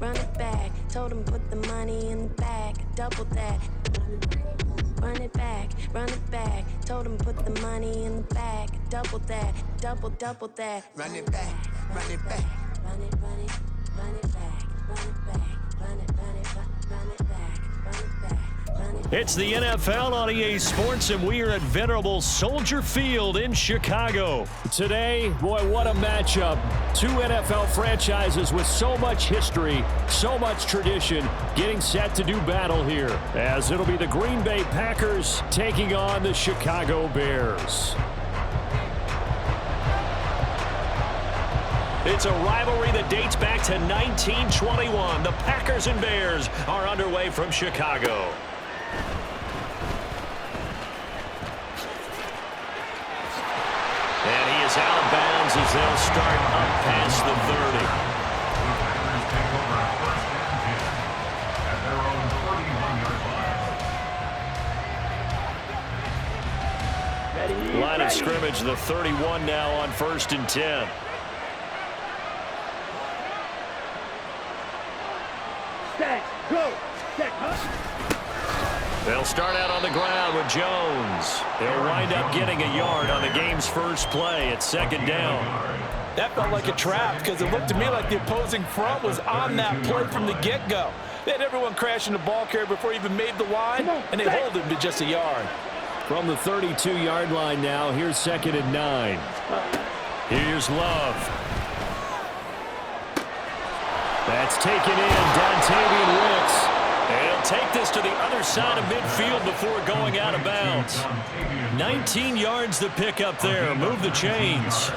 run it back. Told him put the money in the bag, double that. Run it back, told him put the money in the bag, double that, double that. Run it back, run it back. Run it back, run it back, run it back, run it back, run it back. It's the NFL on EA Sports, and we are at venerable Soldier Field in Chicago. Today, boy, what a matchup. Two NFL franchises with so much history, so much tradition, getting set to do battle here, as it'll be the Green Bay Packers taking on the Chicago Bears. It's a rivalry that dates back to 1921. The Packers and Bears are underway from Chicago. And he is out of bounds as they'll start up past the 30. Line of scrimmage, the 31 now on 1st and 10. They'll start out on the ground with Jones. They'll wind up getting a yard on the game's first play at 2nd down. That felt like a trap because it looked to me like the opposing front was on that play from the get-go. They had everyone crashing the ball carrier before he even made the line, and they hold him to just a yard. From the 32-yard line now, here's 2nd and 9. Here's Love. That's taken in, Dontavian Wicks. They'll take this to the other side of midfield before going out of bounds. 19 yards to pick up there. Move the chains.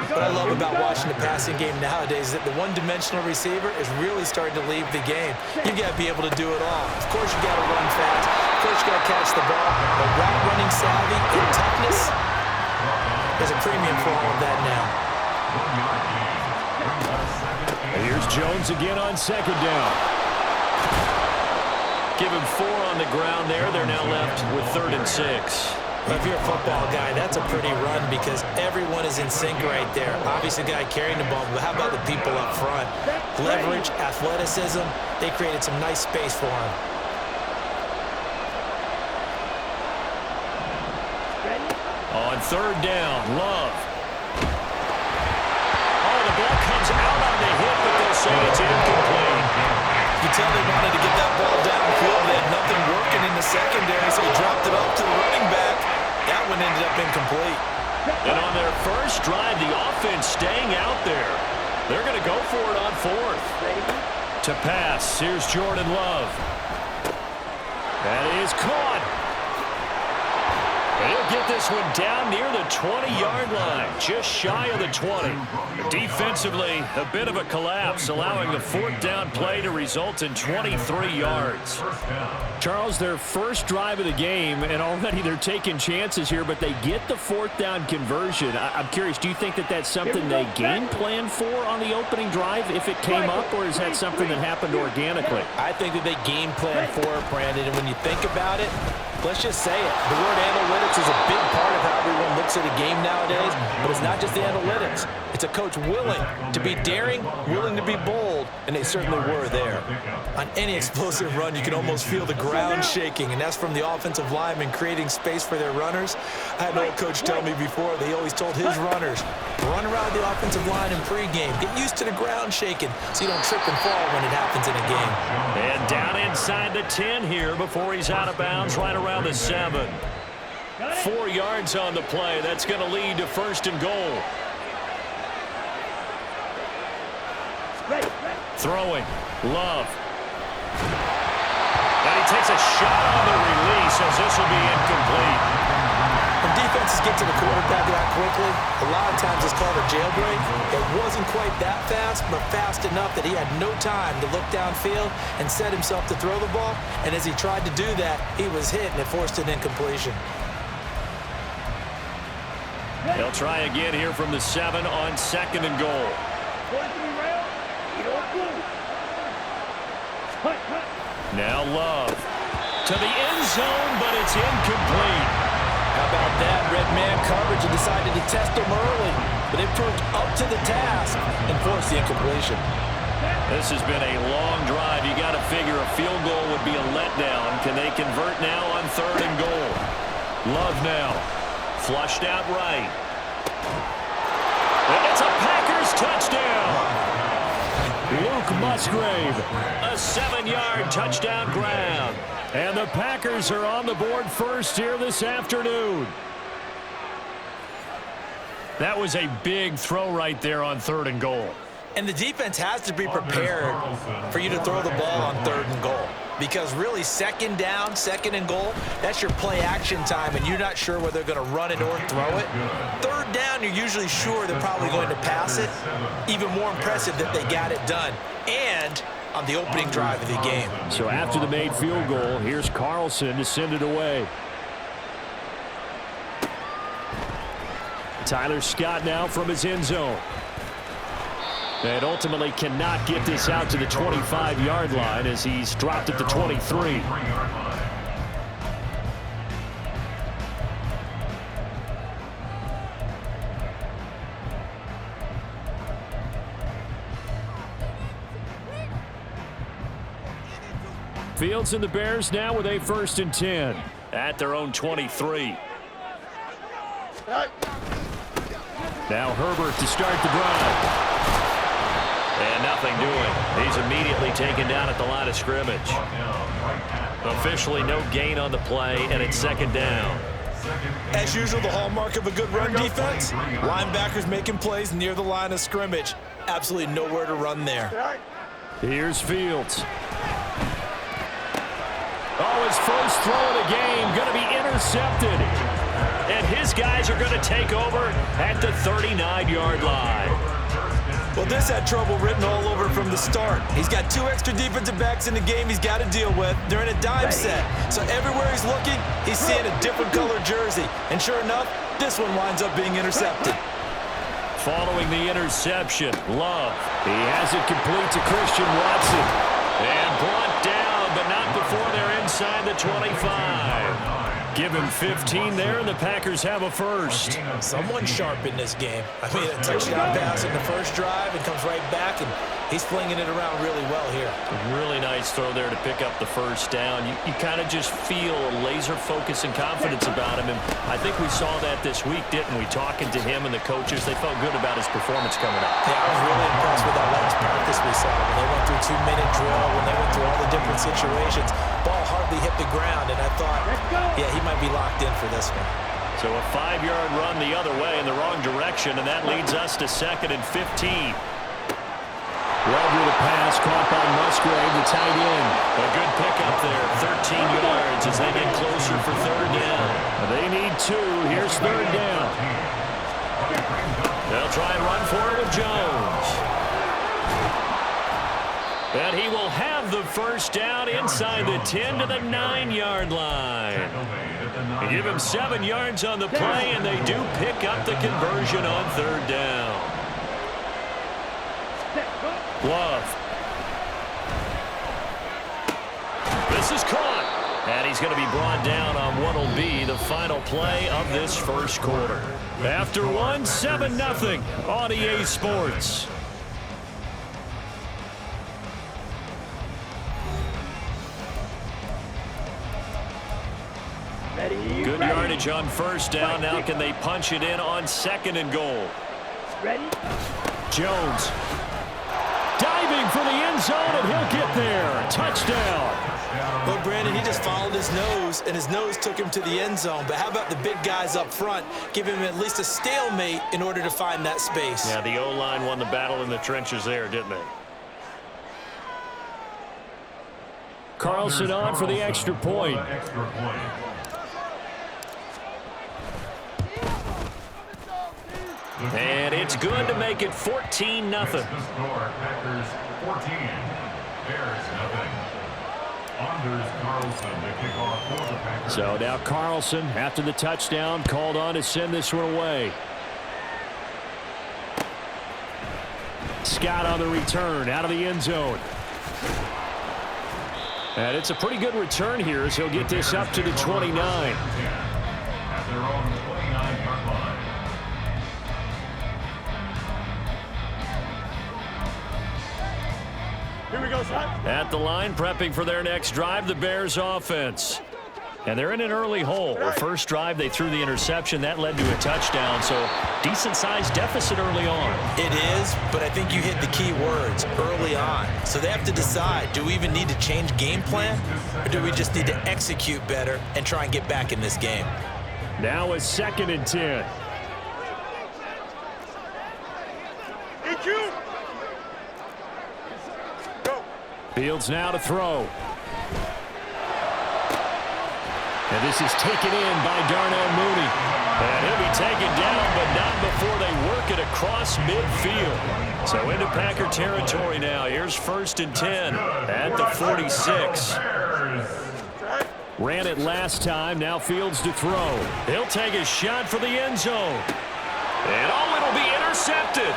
What I love about watching the passing game nowadays is that the one-dimensional receiver is really starting to leave the game. You've got to be able to do it all. Of course, you've got to run fast. Of course, you've got to catch the ball. But route running savvy and toughness, there's a premium for all of that now. Here's Jones again on 2nd down. Give him 4 on the ground there. They're now left with 3rd and 6. If you're a football guy, that's a pretty run because everyone is in sync right there. Obviously, the guy carrying the ball, but how about the people up front? Leverage, athleticism, they created some nice space for him. On 3rd down, Love. Oh, the ball comes out on the hit, but they'll say it's incomplete. You can tell they wanted to get that ball downfield. They had nothing working in the secondary, so he dropped it off to the running back. That one ended up incomplete. And on their first drive, the offense staying out there. They're going to go for it on 4th. To pass, here's Jordan Love. That is caught. And he'll get this one down near the 20-yard line, just shy of the 20. Defensively, a bit of a collapse, allowing the 4th down play to result in 23 yards. Charles, their first drive of the game, and already they're taking chances here, but they get the 4th down conversion. I'm curious, do you think that that's something they game planned for on the opening drive if it came up, or is that something that happened organically? I think that they game planned for it, Brandon, and when you think about it, let's just say it. The word analytics is a big part of how everyone looks at a game nowadays, but it's not just the analytics. It's a coach willing to be daring, willing to be bold, and they certainly were there. On any explosive run, you can almost feel the ground shaking, and that's from the offensive linemen creating space for their runners. I had an old coach tell me before, they always told his runners, run around the offensive line in pregame. Get used to the ground shaking so you don't trip and fall when it happens in a game. And down inside the 10 here before he's out of bounds right around the 7. 4 yards on the play. That's going to lead to 1st and goal. Throwing. Love. And he takes a shot on the release as this will be incomplete. When defenses get to the quarterback that quickly, a lot of times it's called a jailbreak. It wasn't quite that fast, but fast enough that he had no time to look downfield and set himself to throw the ball. And as he tried to do that, he was hit, and it forced an incompletion. They'll try again here from the 7 on 2nd and goal. Now Love to the end zone, but it's incomplete. How about that? Red man coverage and decided to test him early, but they proved up to the task and forced the incompletion. This has been a long drive. You got to figure a field goal would be a letdown. Can they convert now on 3rd and goal? Love now. Flushed out right. And it's a Packers touchdown. Luke Musgrave, a 7-yard touchdown grab. And the Packers are on the board first here this afternoon. That was a big throw right there on 3rd and goal. And the defense has to be prepared for you to throw the ball on 3rd and goal. Because really, 2nd down, 2nd and goal, that's your play action time, and you're not sure whether they're going to run it or throw it. 3rd down, you're usually sure they're probably going to pass it. Even more impressive that they got it done. And on the opening drive of the game. So after the made field goal, here's Carlson to send it away. Tyler Scott now from his end zone. And ultimately cannot get this out to the 25-yard line as he's dropped at the 23. Fields and the Bears now with a 1st and 10 at their own 23. Now Herbert to start the drive. And nothing doing. He's immediately taken down at the line of scrimmage. Officially no gain on the play, and it's 2nd down. As usual, the hallmark of a good run defense, linebackers making plays near the line of scrimmage. Absolutely nowhere to run there. Here's Fields. Oh, his first throw of the game going to be intercepted. And his guys are going to take over at the 39-yard line. Well, this had trouble written all over from the start. He's got 2 extra defensive backs in the game he's got to deal with. They're in a dime set. So everywhere he's looking, he's seeing a different color jersey. And sure enough, this one winds up being intercepted. Following the interception, Love. He has it complete to Christian Watson. And brought down, but not before they're inside the 25. Give him 15 there, and the Packers have a first. Someone sharp in this game. I mean, a touchdown pass in the first drive and comes right back, and he's flinging it around really well here. Really nice throw there to pick up the first down. You kind of just feel a laser focus and confidence about him, and I think we saw that this week, didn't we? Talking to him and the coaches, they felt good about his performance coming up. Yeah, I was really impressed with that last practice we saw. When they went through 2-minute drill, when they went through all the different situations, ball hardly hit the ground, and I thought, yeah, he might be locked in for this one. So a 5-yard run the other way in the wrong direction, and that leads us to 2nd and 15. Love with a pass caught by Musgrave, the tight end. A good pickup there, 13 yards as they get closer for 3rd down. They need 2. Here's 3rd down. They'll try and run for it with Jones. And he will have the first down inside the 10 to the 9-yard line. They give him 7 yards on the play, and they do pick up the conversion on 3rd down. Love. This is caught. And he's going to be brought down on what will be the final play of this first quarter. After 7-0 on EA Sports. Good yardage on 1st down. Now can they punch it in on 2nd and goal? Ready? Jones. Diving for the end zone, and he'll get there. Touchdown. Well, Brandon, he just followed his nose, and his nose took him to the end zone. But how about the big guys up front? Give him at least a stalemate in order to find that space. Yeah, the O-line won the battle in the trenches there, didn't they? Carlson on for the extra point. And it's good to make it 14-0. Packers 14, Bears 0. Anders Carlson to kick off for the Packers. So now Carlson, after the touchdown, called on to send this one away. Scott on the return out of the end zone. And it's a pretty good return here as he'll get this up to the 29. At their own 29-yard line. At the line, prepping for their next drive, the Bears offense. And they're in an early hole. The first drive, they threw the interception. That led to a touchdown, so decent-sized deficit early on. It is, but I think you hit the key words, early on. So they have to decide, do we even need to change game plan, or do we just need to execute better and try and get back in this game? Now a 2nd and 10. Fields now to throw. And this is taken in by Darnell Mooney. And he'll be taken down, but not before they work it across midfield. So into Packer territory now. Here's 1st and 10 at the 46. Ran it last time. Now Fields to throw. He'll take a shot for the end zone. And it'll be intercepted.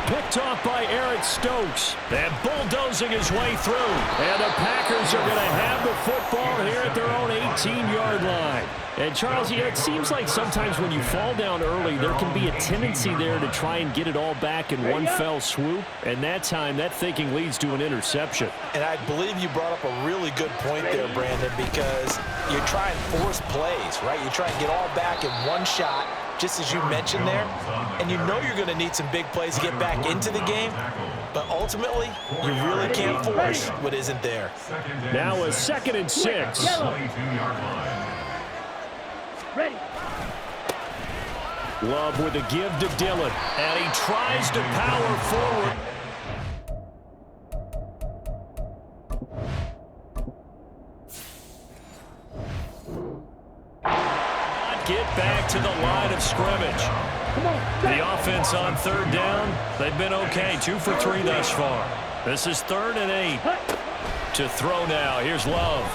Picked off by Eric Stokes. And bulldozing his way through. And the Packers are going to have the football here at their own 18-yard line. And Charles, it seems like sometimes when you fall down early, there can be a tendency there to try and get it all back in one fell swoop. And that time, that thinking leads to an interception. And I believe you brought up a really good point there, Brandon, because you're trying to force plays, right? You try and get all back in one shot, just as you mentioned there, and you know you're going to need some big plays to get back into the game, but ultimately, you really can't force what isn't there. Now a 2nd and 6. Ready. Love with a give to Dillon, and he tries to power forward. Get back to the line of scrimmage. The offense on 3rd down, they've been okay. 2 for 3 thus far. This is 3rd and 8. To throw now. Here's Love.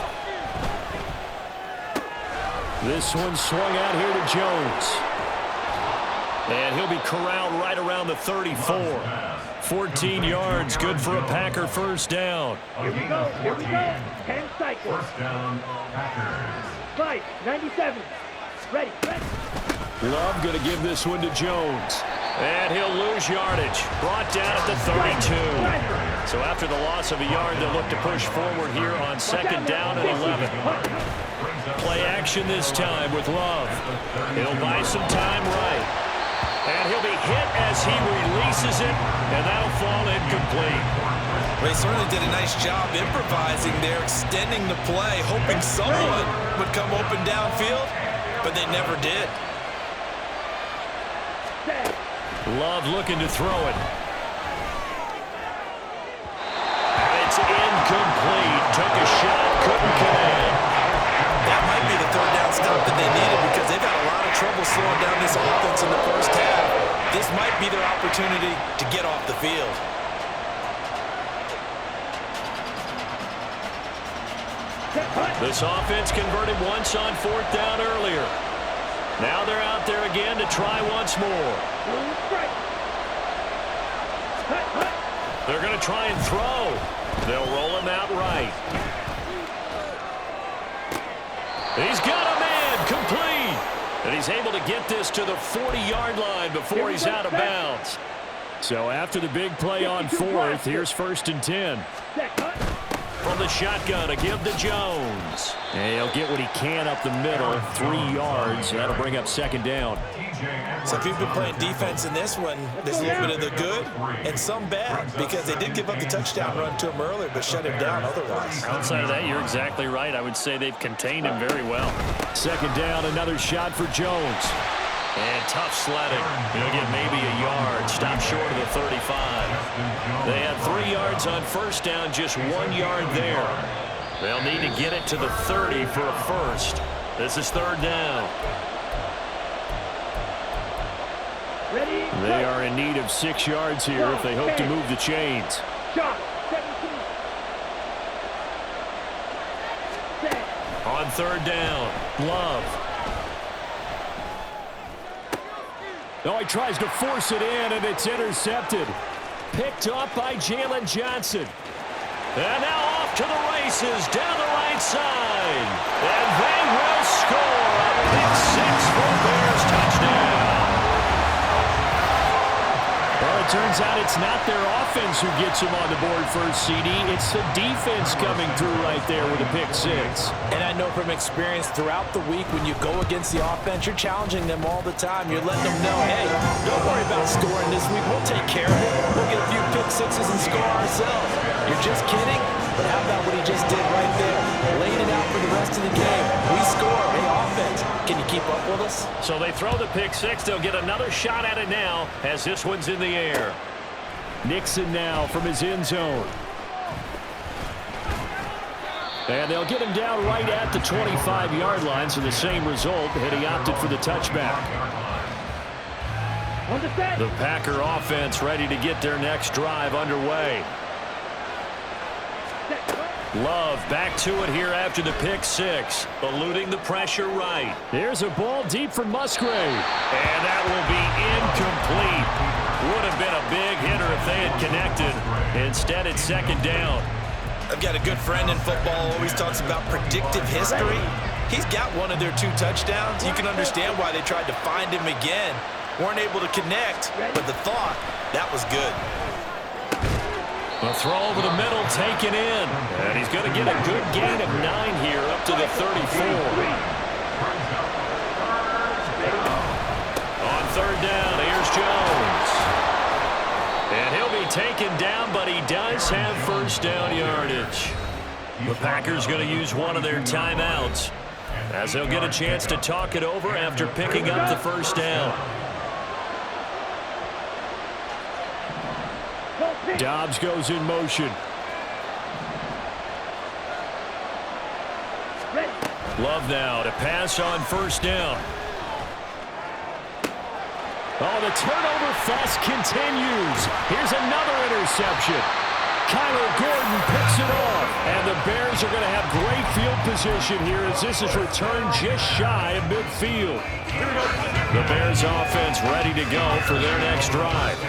This one swung out here to Jones. And he'll be corralled right around the 34. 14 yards, good for a Packer 1st down. Here we go. 10 cycles. 1st down, Packers. 5, 97. Ready. Love going to give this one to Jones. And he'll lose yardage. Brought down at the 32. So after the loss of a yard, they'll look to push forward here on 2nd down and 11. Play action this time with Love. He'll buy some time right. And he'll be hit as he releases it, and that'll fall incomplete. They certainly did a nice job improvising there, extending the play, hoping someone would come open downfield, but they never did. Love looking to throw it. And it's incomplete. Took a shot, couldn't connect. That might be the 3rd down stop that they needed because they've had a lot of trouble slowing down this offense in the 1st half. This might be their opportunity to get off the field. This offense converted once on 4th down earlier. Now they're out there again to try once more. They're going to try and throw. They'll roll him out right. He's got a man, complete. And he's able to get this to the 40-yard line before he's out of bounds. So after the big play on 4th, here's 1st and 10. From the shotgun, a give to Jones. And he'll get what he can up the middle, 3 yards. That'll bring up 2nd down. So if you've been playing defense in this one, there's a little bit of the good and some bad because they did give up the touchdown run to him earlier but shut him down otherwise. Outside of that, you're exactly right. I would say they've contained him very well. 2nd down, another shot for Jones. And tough sledding. He'll get maybe a yard. Stop short of the 35. They had 3 yards on 1st down, just 1 yard there. They'll need to get it to the 30 for a 1st. This is 3rd down. They are in need of 6 yards here if they hope to move the chains. On 3rd down, Love. Oh, he tries to force it in, and it's intercepted. Picked up by Jalen Johnson. And now off to the races down the right side. And they will score a pick 6 for Bears touchdown. Well, it turns out it's not their offense who gets them on the board first, CD. It's the defense coming through right there with a pick six. And I know from experience throughout the week when you go against the offense, you're challenging them all the time. You're letting them know, hey, don't worry about scoring this week. We'll take care of it. We'll get a few pick sixes and score ourselves. You're just kidding? But how about what he just did right there? Laid it out for the rest of the game. We score. Hey, offense, can you keep up with us? So they throw the pick six. They'll get another shot at it now as this one's in the air. Nixon now from his end zone. And they'll get him down right at the 25-yard line, so the same result, and he opted for the touchback. The Packer offense ready to get their next drive underway. Love back to it here after the pick six, eluding the pressure right. There's a ball deep for Musgrave. And that will be incomplete. Would have been a big hitter if they had connected. Instead, it's second down. I've got a good friend in football, always talks about predictive history. He's got one of their 2 touchdowns. You can understand why they tried to find him again. Weren't able to connect, but the thought, that was good. A throw over the middle taken in. And he's going to get a good gain of 9 here up to the 34. On third down, here's Jones. And he'll be taken down, but he does have first down yardage. The Packers going to use one of their timeouts as they'll get a chance to talk it over after picking up the first down. Dobbs goes in motion. Love now to pass on first down. Oh, the turnover fest continues. Here's another interception. Kyler Gordon picks it off. And the Bears are going to have great field position here as this is returned just shy of midfield. The Bears offense ready to go for their next drive.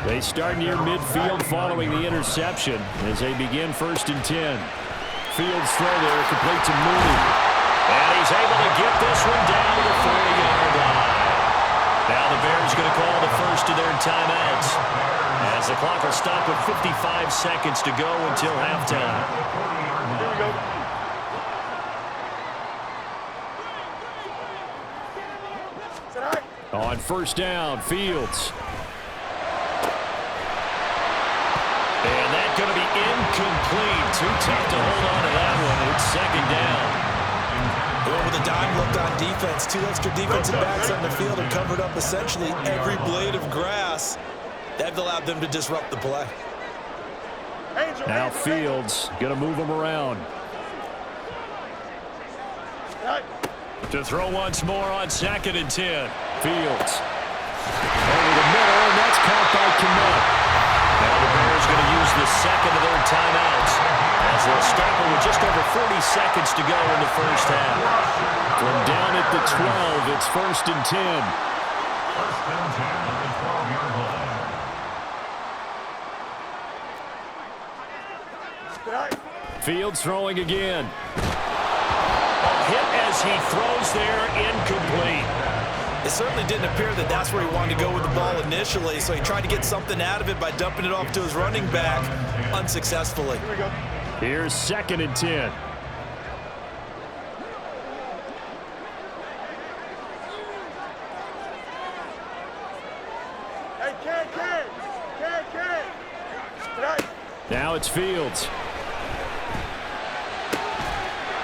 They start near midfield following the interception as they begin 1st and 10. Fields throw there, complete to Mooney. And he's able to get this one down to the 40-yard line. Now the Bears going to call the first of their timeouts as the clock will stop with 55 seconds to go until halftime. Here we go. On first down, Fields. And that's going to be incomplete. Too tough to hold on to that one. It's second down. Well, with a dime look on defense, 2 extra defensive backs on the field and covered up essentially every blade of grass. That allowed them to disrupt the play. Now Fields going to move them around. To throw once more on 2nd and 10. Fields. Over the middle, and that's caught by Kmet. Now the Bears going to use the second of their timeouts as they'll stop it with just over 40 seconds to go in the first half. From down at the 12, it's 1st and 10. 1st and 10 at the 12-yard line. Fields throwing again. A hit as he throws there, incomplete. It certainly didn't appear that that's where he wanted to go with the ball initially, so he tried to get something out of it by dumping it off to his running back unsuccessfully. Here we go. Here's 2nd and 10. Hey, Ken. Now it's Fields.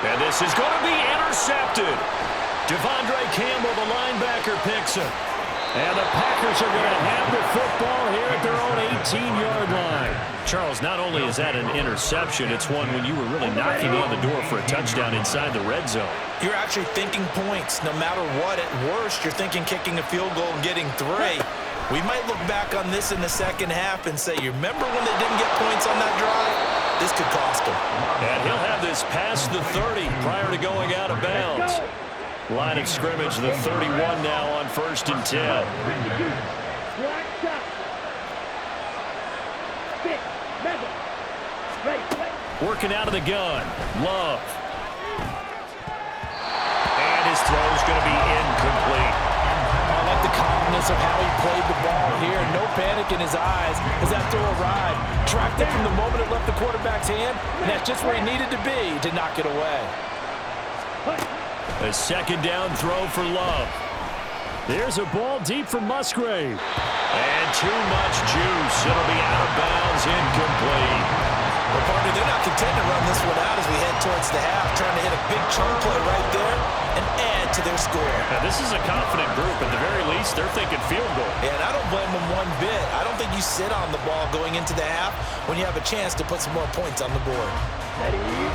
And this is going to be intercepted. Devondre Campbell, the linebacker, picks it. And the Packers are going to have the football here at their own 18-yard line. Charles, not only is that an interception, it's one when you were really knocking on the door for a touchdown inside the red zone. You're actually thinking points. No matter what, at worst, you're thinking kicking a field goal and getting 3. We might look back on this in the second half and say, you remember when they didn't get points on that drive? This could cost them. And he'll have this past the 30 prior to going out of bounds. Line of scrimmage, the 31 now on 1st and 10. Working out of the gun. Love. And his throw is going to be incomplete. I like the calmness awareness of how he played the ball here. No panic in his eyes as that throw arrived. Tracked it from the moment it left the quarterback's hand, and that's just where he needed to be to knock it away. A second down throw for Love. There's a ball deep for Musgrave. And too much juice. It'll be out of bounds, incomplete. Well, partner, they're not content to run this one out as we head towards the half, trying to hit a big chunk play right there and add to their score. Now, this is a confident group. At the very least, they're thinking field goal. Yeah, and I don't blame them one bit. I don't think you sit on the ball going into the half when you have a chance to put some more points on the board.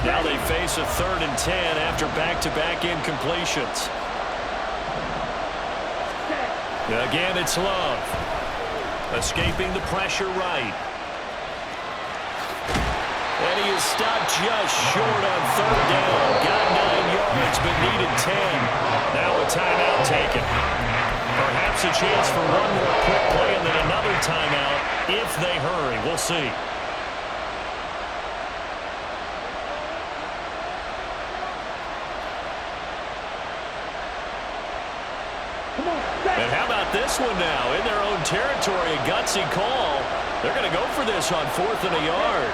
Now they face a 3rd and 10 after back-to-back incompletions. Again, it's Love. Escaping the pressure right. And he is stopped just short on 3rd down. Got 9 yards, but needed 10. Now a timeout taken. Perhaps a chance for one more quick play and then another timeout if they hurry. We'll see. And how about this one now? In their own territory, a gutsy call. They're going to go for this on 4th and a yard.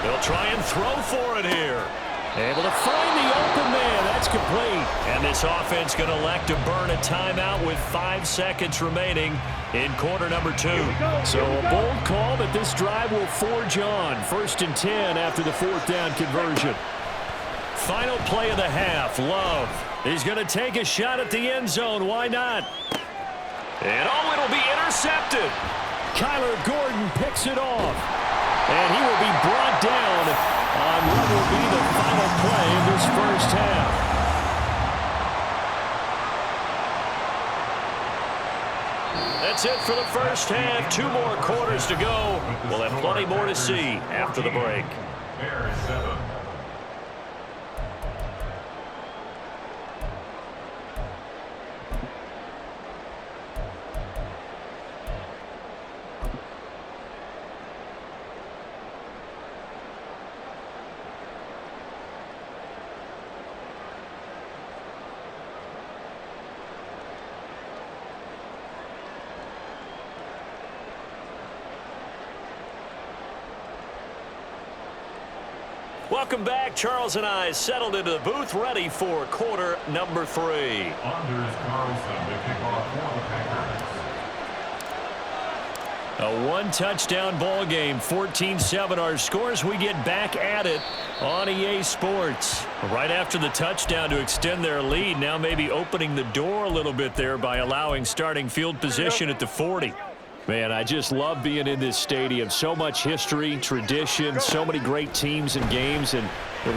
They'll try and throw for it here. Able to find the open man. That's complete. And this offense going to elect to burn a timeout with 5 seconds remaining in quarter number 2. So a bold call that this drive will forge on. 1st and 10 after the 4th down conversion. Final play of the half. Love. He's going to take a shot at the end zone. Why not? And oh, it'll be intercepted. Kyler Gordon picks it off. And he will be brought down on what will be the final play of this first half. That's it for the first half. 2 more quarters to go. We'll have plenty more to see after the break. Bears 7. Welcome back. Charles and I settled into the booth, ready for quarter number 3. Anders Carlson to kick off for the Packers. A 1-touchdown ball game, 14-7 our scores. We get back at it on EA Sports. Right after the touchdown to extend their lead, now maybe opening the door a little bit there by allowing starting field position at the 40. Man, I just love being in this stadium. So much history, tradition, so many great teams and games, and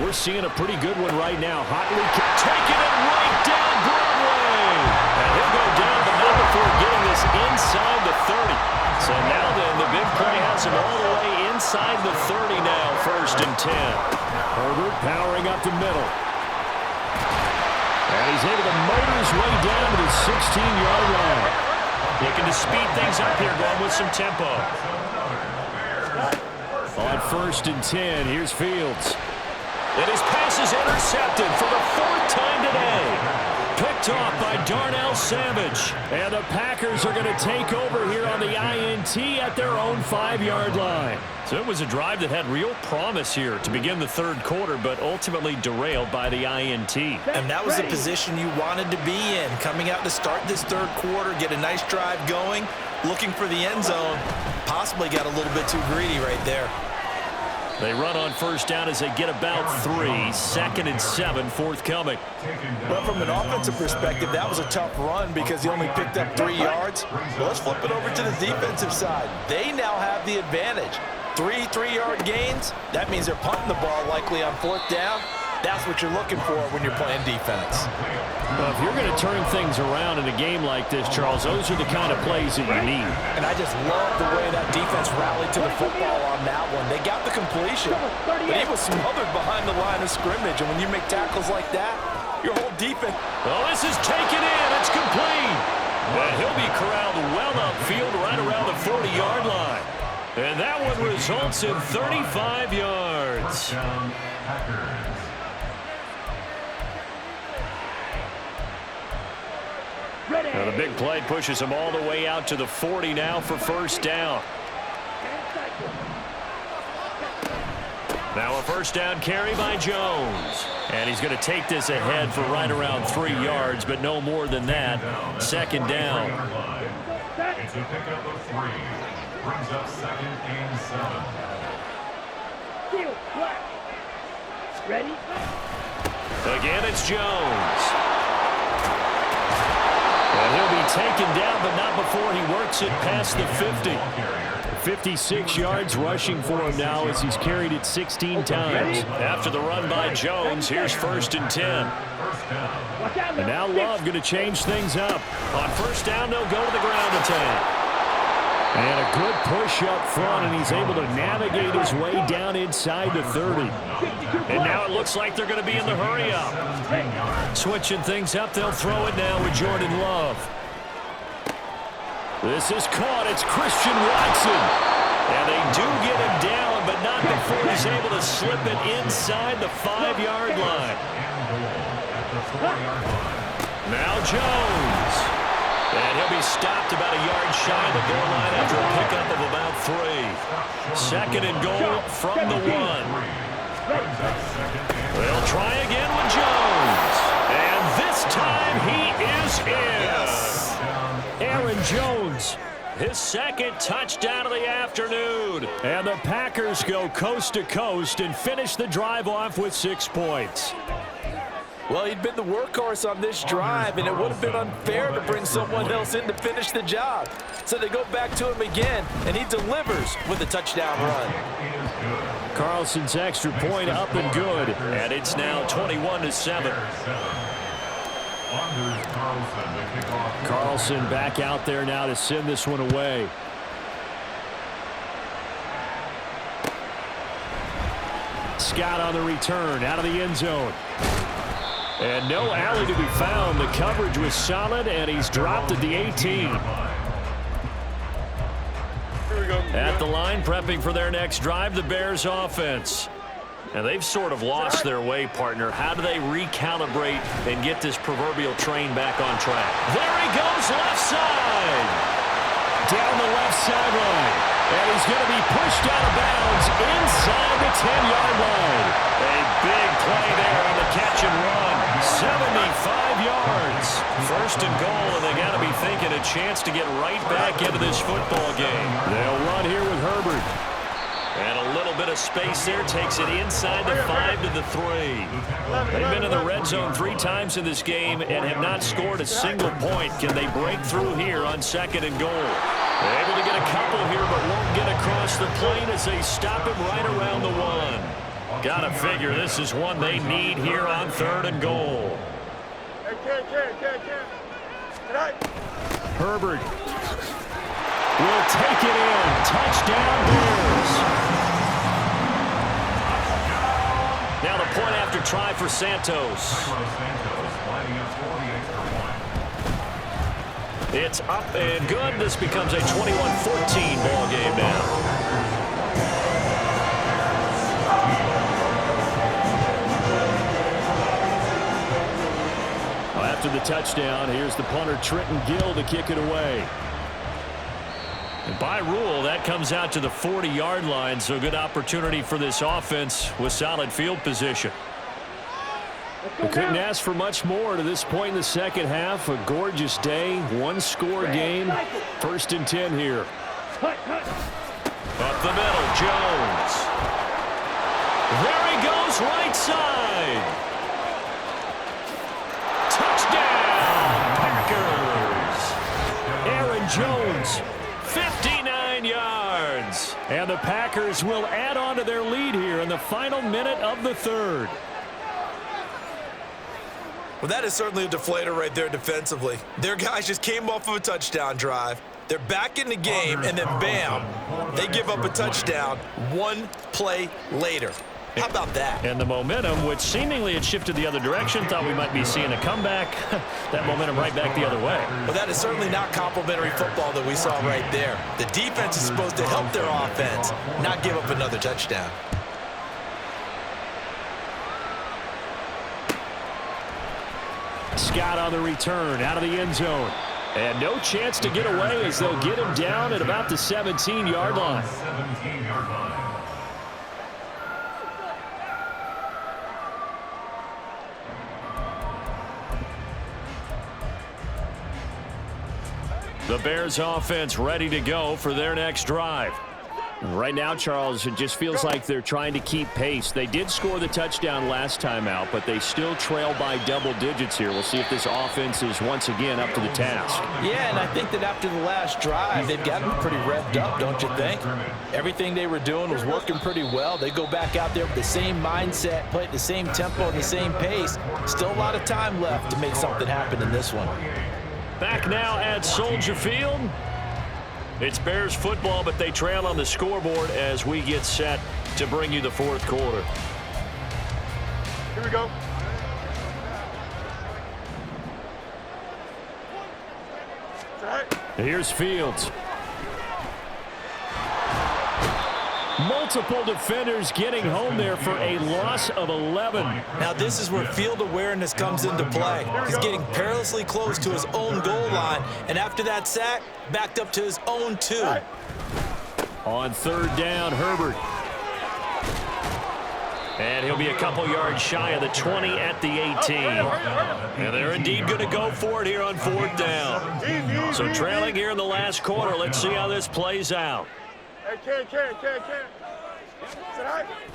we're seeing a pretty good one right now. Hotly taking it right down Broadway. And he'll go down, but not before getting this inside the 30. So now then, the big play has him all the way inside the 30 now, 1st and 10. Herbert powering up the middle. And he's able to motor his way down to the 16-yard line. Looking to speed things up here, going with some tempo. On 1st and 10, here's Fields. And his pass is intercepted for the 4th time today. Picked off by Darnell Savage. And the Packers are going to take over here on the INT at their own 5-yard line. So it was a drive that had real promise here to begin the 3rd quarter, but ultimately derailed by the INT. And that was the position you wanted to be in. Coming out to start this 3rd quarter, get a nice drive going, looking for the end zone. Possibly got a little bit too greedy right there. They run on 1st down as they get about 3. 2nd and 7 forthcoming. But from an offensive perspective, that was a tough run because he only picked up 3 yards. Well, let's flip it over to the defensive side. They now have the advantage. 3 3-yard gains. That means they're punting the ball likely on 4th down. That's what you're looking for when you're playing defense. Well, if you're going to turn things around in a game like this, Charles, those are the kind of plays that you need. And I just love the way that defense rallied to the football on that one. They got the completion, but he was smothered behind the line of scrimmage. And when you make tackles like that, your whole defense. Well, this is taken in. It's complete. And he'll be corralled well upfield right around the 40-yard line. And that one results in 35 yards. Now the big play pushes him all the way out to the 40 now for first down. Now a first down carry by Jones. And he's going to take this ahead for right around 3 yards, but no more than that. Second down. It's a pickup of 3. Brings up 2nd and 7. Ready? Again, it's Jones. And he'll be taken down, but not before he works it past the 50. 56 yards rushing for him now as he's carried it 16 times. After the run by Jones, here's 1st and 10. And now Love going to change things up. On first down, they'll go to the ground attack. And a good push up front, and he's able to navigate his way down inside the 30. And now it looks like they're going to be in the hurry-up. Switching things up, they'll throw it now with Jordan Love. This is caught. It's Christian Watson. And they do get him down, but not before he's able to slip it inside the 5-yard line. Now Jones. And he'll be stopped about a yard shy of the goal line after a pickup of about 3. 2nd and goal from the 1. They'll try again with Jones. And this time he is in. Aaron Jones, his 2nd touchdown of the afternoon. And the Packers go coast to coast and finish the drive off with 6 points. Well, he'd been the workhorse on this drive, and it would have been unfair to bring someone else in to finish the job. So they go back to him again, and he delivers with a touchdown run. Carlson's extra point up and good, and it's now 21-7. Carlson back out there now to send this one away. Scott on the return out of the end zone. And no alley to be found. The coverage was solid, and he's dropped at the 18. At the line, prepping for their next drive, the Bears offense. And they've sort of lost their way, partner. How do they recalibrate and get this proverbial train back on track? There he goes, left side. Down the left sideline. And he's going to be pushed out of bounds inside the 10-yard line. A big play there on the catch and run. 75 yards. 1st and goal, and they got to be thinking a chance to get right back into this football game. They'll run here with Herbert. And a little bit of space there takes it inside the 5 to the 3. They've been in the red zone 3 times in this game and have not scored a single point. Can they break through here on 2nd and goal? They're able to get a couple here, but won't get across the plane as they stop him right around the 1. Gotta figure this is one they need here on 3rd and goal. Herbert will take it in. Touchdown Bears. Now the point after try for Santos. It's up and good. This becomes a 21-14 ball game now. After the touchdown, here's the punter Trenton Gill to kick it away. And by rule, that comes out to the 40-yard line, so good opportunity for this offense with solid field position. We couldn't ask for much more to this point in the second half. A gorgeous day, 1-score game. 1st and 10 here. Up the middle, Jones. There he goes, right side. Touchdown, Packers. Aaron Jones, 59 yards. And the Packers will add on to their lead here in the final minute of the 3rd. Well, that is certainly a deflator right there defensively. Their guys just came off of a touchdown drive. They're back in the game, and then bam, they give up a touchdown 1 play later. How about that? And the momentum, which seemingly had shifted the other direction, thought we might be seeing a comeback. That momentum right back the other way. Well, that is certainly not complimentary football that we saw right there. The defense is supposed to help their offense, not give up another touchdown. Scott on the return, out of the end zone. And no chance to get away as they'll get him down at about the 17-yard line. 17-yard line. The Bears offense ready to go for their next drive. Right now, Charles, it just feels like they're trying to keep pace. They did score the touchdown last time out, but they still trail by double digits here. We'll see if this offense is once again up to the task. Yeah, and I think that after the last drive, they've gotten pretty revved up, don't you think? Everything they were doing was working pretty well. They go back out there with the same mindset, play at the same tempo and the same pace. Still a lot of time left to make something happen in this one. Back now at Soldier Field. It's Bears football, but they trail on the scoreboard as we get set to bring you the fourth quarter. Here we go. Here's Fields. Multiple defenders getting home there for a loss of 11. Now this is where field awareness comes into play. He's getting perilously close to his own goal line, and after that sack, backed up to his own 2. On third down, Herbert. And he'll be a couple yards shy of the 20 at the 18. And they're indeed going to go for it here on fourth down. So trailing here in the last quarter. Let's see how this plays out.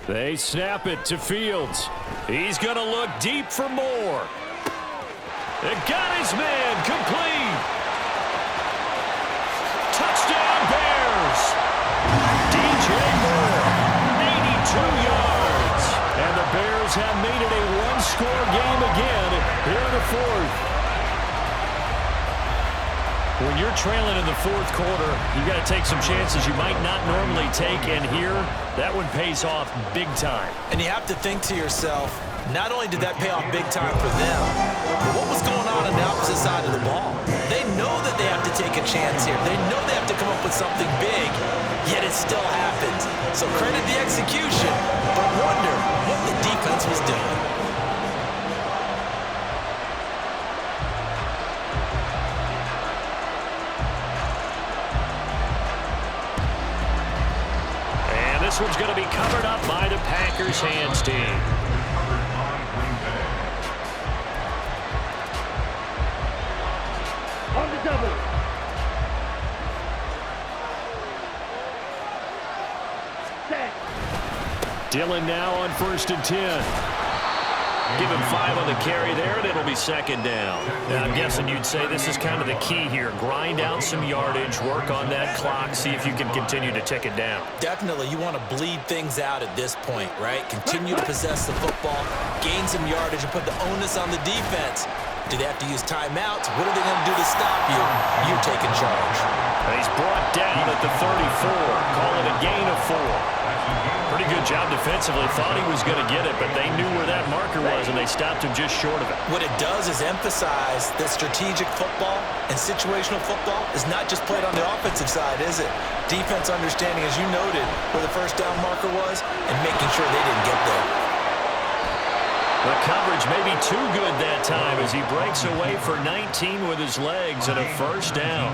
They snap it to Fields. He's going to look deep for more. It got his man complete. Touchdown Bears. DJ Moore, 82 yards. And the Bears have made it a one-score game again here in the fourth. When you're trailing in the fourth quarter, you've got to take some chances you might not normally take, and here, that one pays off big time. And you have to think to yourself, not only did that pay off big time for them, but what was going on the opposite side of the ball? They know that they have to take a chance here. They know they have to come up with something big, yet it still happens. So credit the execution, but wonder what the defense was doing. This one's going to be covered up by the Packers hands team. On the double. Dillon now on 1st and 10. Give him 5 on the carry there, and it'll be second down. And I'm guessing you'd say this is kind of the key here. Grind out some yardage, work on that clock, see if you can continue to tick it down. Definitely, you want to bleed things out at this point, right? Continue to possess the football, gain some yardage, and put the onus on the defense. Do they have to use timeouts? What are they going to do to stop you? You're taking charge. He's brought down at the 34. Call it a gain of 4. Pretty good job defensively. Thought he was going to get it, but they knew where that marker was, and they stopped him just short of it. What it does is emphasize that strategic football and situational football is not just played on the offensive side, is it? Defense understanding, as you noted, where the first down marker was and making sure they didn't get there. The coverage may be too good that time as he breaks away for 19 with his legs and a first down.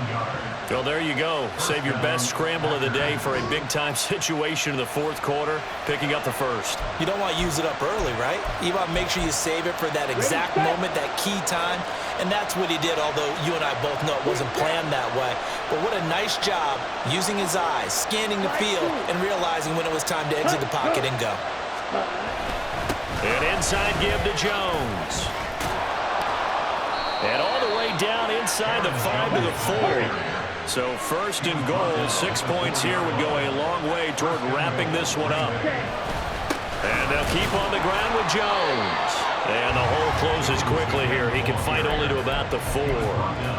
Well, there you go. Save your best scramble of the day for a big-time situation in the fourth quarter, picking up the first. You don't want to use it up early, right? You want to make sure you save it for that exact moment, that key time, and that's what he did, although you and I both know it wasn't planned that way. But what a nice job using his eyes, scanning the field, and realizing when it was time to exit the pocket and go. An inside give to Jones. And all the way down inside the 5 to the 4. So first and goal, 6 points here would go a long way toward wrapping this one up. And they'll keep on the ground with Jones. And the hole closes quickly here. He can fight only to about the 4.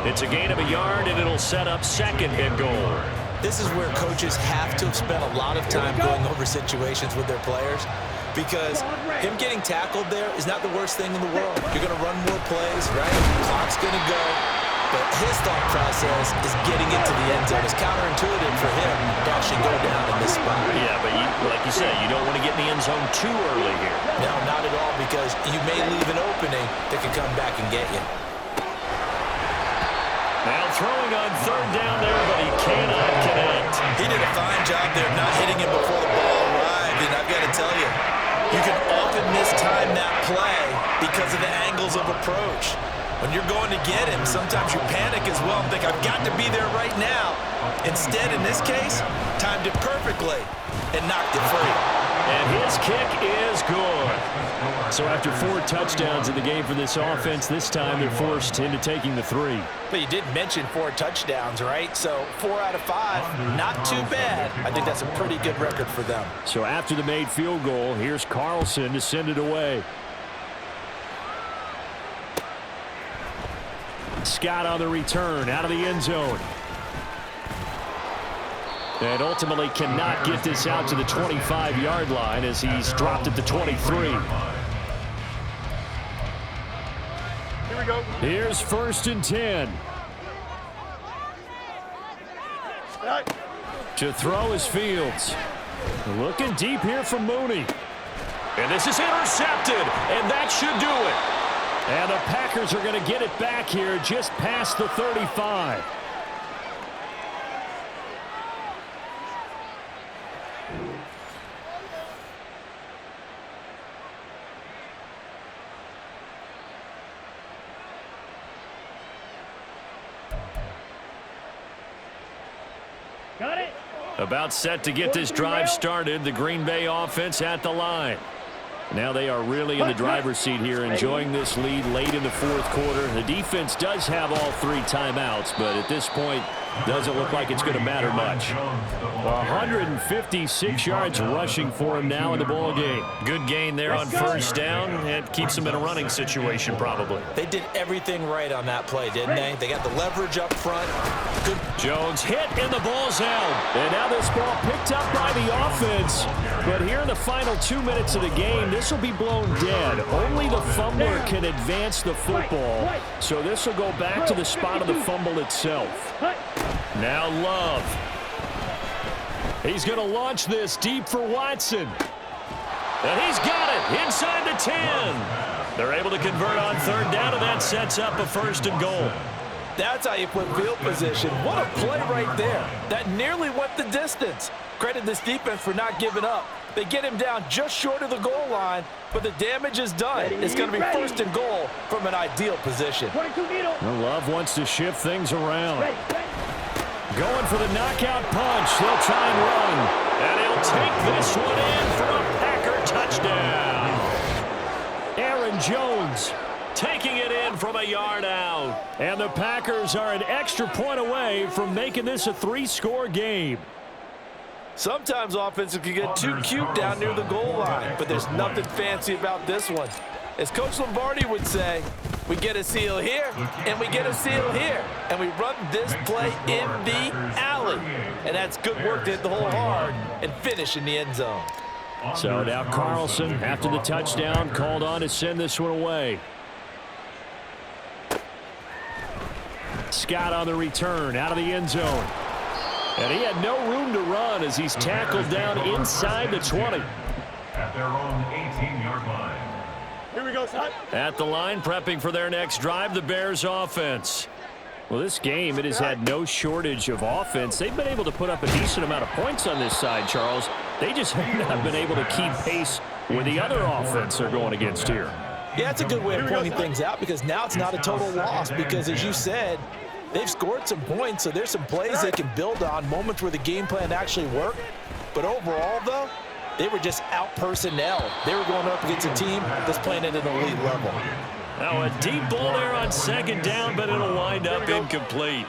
It's a gain of a yard, and it'll set up second and goal. This is where coaches have to have spent a lot of time going over situations with their players, because him getting tackled there is not the worst thing in the world. You're going to run more plays, right? Clock's going to go. But his thought process is getting into the end zone. It's counterintuitive for him to actually go down in this spot. Yeah, but like you said, you don't want to get in the end zone too early here. No, not at all, because you may leave an opening that could come back and get you. Now throwing on third down there, but he cannot connect. He did a fine job there of not hitting him before the ball arrived, and I've got to tell you, you can often mistime that play because of the angles of approach. When you're going to get him, sometimes you panic as well and think, I've got to be there right now. Instead, in this case, timed it perfectly and knocked it free. And his kick is good. So after 4 touchdowns in the game for this offense, this time they're forced into taking the 3. But you did mention 4 touchdowns, right? So 4 out of 5, not too bad. I think that's a pretty good record for them. So after the made field goal, here's Carlson to send it away. Scott on the return out of the end zone. And ultimately cannot get this out to the 25-yard line as he's dropped at the 23. Here we go. Here's 1st and 10. To throw is Fields. Looking deep here from Mooney. And this is intercepted, and that should do it. And the Packers are going to get it back here just past the 35. Got it. About set to get this drive started, the Green Bay offense at the line. Now they are really in the driver's seat here, enjoying this lead late in the 4th quarter. The defense does have all 3 timeouts, but at this point, doesn't look like it's going to matter much. 156 yards rushing for him now in the ball game. Good gain there on 1st down. It keeps him in a running situation probably. They did everything right on that play, didn't they? They got the leverage up front. Good. Jones hit and the ball's out. And now this ball picked up by the offense. But here in the final 2 minutes of the game, this will be blown dead. Only the fumbler can advance the football. So this will go back to the spot of the fumble itself. Now Love. He's going to launch this deep for Watson. And he's got it inside the 10. They're able to convert on 3rd down, and that sets up a 1st and goal. That's how you put field position. What a play right there. That nearly went the distance. Credit this defense for not giving up. They get him down just short of the goal line, but the damage is done. It's going to be 1st and goal from an ideal position. Well, Love wants to shift things around. Going for the knockout punch. They'll try and run. And he'll take this one in for a Packer touchdown. Aaron Jones taking it in from a yard out. And the Packers are an extra point away from making this a 3-score game. Sometimes offenses can get too cute down near the goal line, but there's nothing fancy about this one. As Coach Lombardi would say, we get a seal here, and we get a seal here, and we run this play in the alley. And that's good work to hit the hole hard and finish in the end zone. So now Carlson, after the touchdown, called on to send this one away. Scott on the return, out of the end zone. And he had no room to run as he's tackled down inside the 20. At their own 18-yard line. Here we go, son. At the line, prepping for their next drive, the Bears offense. Well, this game, it has had no shortage of offense. They've been able to put up a decent amount of points on this side, Charles. They just have not been able to keep pace with the other offense they're going against here. Yeah, it's a good way of pointing things out because now it's not a total loss because, as you said, they've scored some points, so there's some plays they can build on, moments where the game plan actually worked. But overall, though, they were just out-personnel. They were going up against a team that's playing at an elite level. Now a deep ball there on 2nd down, but it'll wind up incomplete.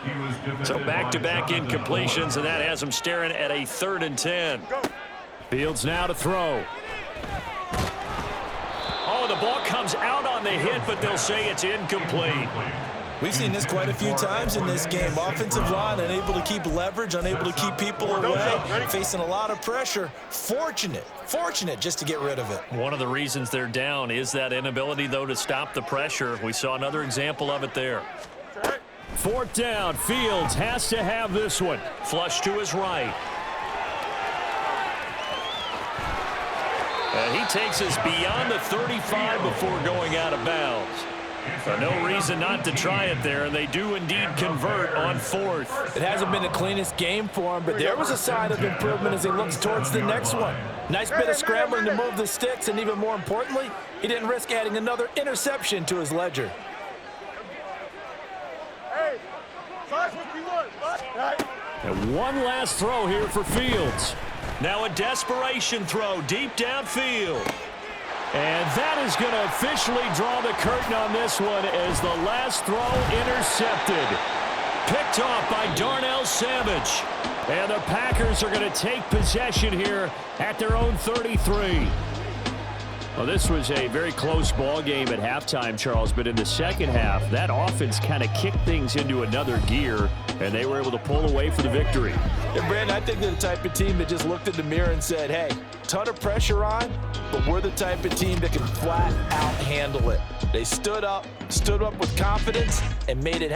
So back-to-back incompletions, and that has them staring at a 3rd and 10. Fields now to throw. Oh, the ball comes out on the hit, but they'll say it's incomplete. We've seen this quite a few times in this game. Offensive line unable to keep leverage, unable to keep people away, facing a lot of pressure. Fortunate just to get rid of it. One of the reasons they're down is that inability, though, to stop the pressure. We saw another example of it there. 4th down, Fields has to have this one. Flush to his right. And he takes us beyond the 35 before going out of bounds. So no reason not to try it there, and they do indeed convert on fourth. It hasn't been the cleanest game for him, but there was a sign of improvement as he looks towards the next one. Nice bit of scrambling to move the sticks, and even more importantly, he didn't risk adding another interception to his ledger. Hey, size what you want. Right. And one last throw here for Fields. Now a desperation throw deep downfield. And that is going to officially draw the curtain on this one as the last throw intercepted. Picked off by Darnell Savage. And the Packers are going to take possession here at their own 33. Well, this was a very close ball game at halftime, Charles, but in the second half, that offense kind of kicked things into another gear, and they were able to pull away for the victory. And, Brandon, I think they're the type of team that just looked in the mirror and said, hey, ton of pressure on, but we're the type of team that can flat out handle it. They stood up with confidence, and made it happen.